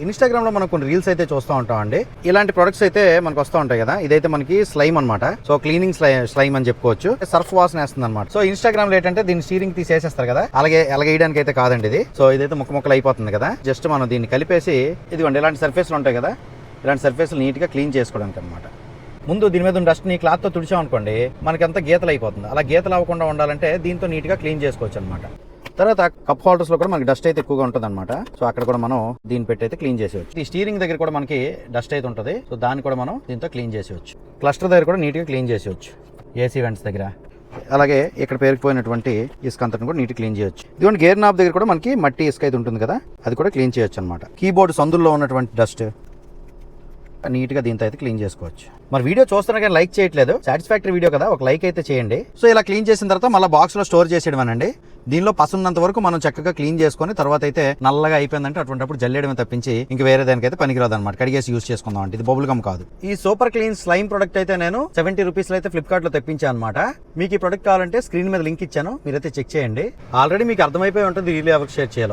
Instagram లో మనం కొన్ని రీల్స్ అయితే చూస్తూ ఉంటాం అండి. ఇలాంటి ప్రొడక్ట్స్ అయితే మనకు వస్తూ ఉంటాయి కదా. ఇదైతే మనకి స్లైమ్ అనమాట. సో క్లీనింగ్ స్లైమ్ అని చెప్పుకోవచ్చు. సర్ఫ్ వాసన వేస్తుంది అనమాట. సో ఇన్స్టాగ్రామ్ లో ఏంటంటే దీన్ని స్టీరింగ్ తీసేస్తారు కదా, అలాగే వేయడానికి అయితే కాదండి ఇది. సో ఇదైతే ముక్కలు అయిపోతుంది కదా. జస్ట్ మనం దీన్ని కలిపేసి ఇదిగోండి ఇలాంటి సర్ఫేస్లు ఉంటాయి కదా, ఇలాంటి సర్ఫేస్లు నీట్ గా క్లీన్ చేసుకోవడానికి అనమాట. ముందు దీని మీద డస్ట్ ని క్లాత్ తో తుడిచాం అనుకోండి, మనకి అంతా గీతలు అయిపోతుంది. అలా గీతలు అవ్వకుండా ఉండాలంటే దీంతో నీట్ గా క్లీన్ చేసుకోవచ్చు అనమాట. తర్వాత కప్ హోల్డర్స్ లో కూడా మనకి డస్ట్ అయితే ఎక్కువగా ఉంటుంది అనమాట. సో అక్కడ కూడా మనం దీన్ని పెట్టి అయితే క్లీన్ చేసేవచ్చు. ఈ స్టీరింగ్ దగ్గర కూడా మనకి డస్ట్ అయితే ఉంటుంది. సో దాన్ని కూడా మనం దీంతో క్లీన్ చేసేవచ్చు. క్లస్టర్ దగ్గర కూడా నీట్ గా క్లీన్ చేసేవచ్చు. ఏసీ వెంట్స్ దగ్గర, అలాగే ఇక్కడ పేరుకుపోయినటువంటి ఇసుక అంతా కూడా నీట్ క్లీన్ చేయొచ్చు. ఇదిగోండి గేర్ నాబ్ దగ్గర కూడా మనకి మట్టి ఇసుక అయితే ఉంటుంది కదా, అది కూడా క్లీన్ చేయొచ్చు అనమాట. కీబోర్డ్ సందుల్లో ఉన్నటువంటి డస్ట్ నీట్ గా దీంతో అయితే క్లీన్ చేసుకోవచ్చు. మరి వీడియో చూస్తున్నా కానీ లైక్ చేయట్లేదు. సాటిస్ఫాక్టరీ వీడియో కదా, ఒక లైక్ అయితే చేయండి. సో ఇలా క్లీన్ చేసిన తర్వాత మళ్ళీ బాక్స్ లో స్టోర్ చేసేయడం అనండి. దీనిలో పసున్నంత వరకు మనం చక్కగా క్లీన్ చేసుకుని తర్వాత అయితే నల్లగా అయిపోయిందంటే అటువంటిప్పుడు జల్లేయడం తప్పించి ఇంక వేరే దానికైతే పనికిరాదు అనమాట. కడిగేసి యూస్ చేసుకుందాం అంటే ఇది బబుల్ గమ్ కాదు. ఈ సూపర్ క్లీన్ స్లైమ్ ప్రొడక్ట్ అయితే నేను 70 రూపీస్ లో అయితే ఫ్లిప్కార్ట్ లో తెప్పించాను అనమాట. మీకు ఈ ప్రొడక్ట్ కావాలంటే స్క్రీన్ మీద లింక్ ఇచ్చాను, మీరైతే చెక్ చేయండి. ఆల్రెడీ మీకు అర్థమైపోయి ఉంటుంది రీల్ ఎవరికి షేర్ చేయాలి.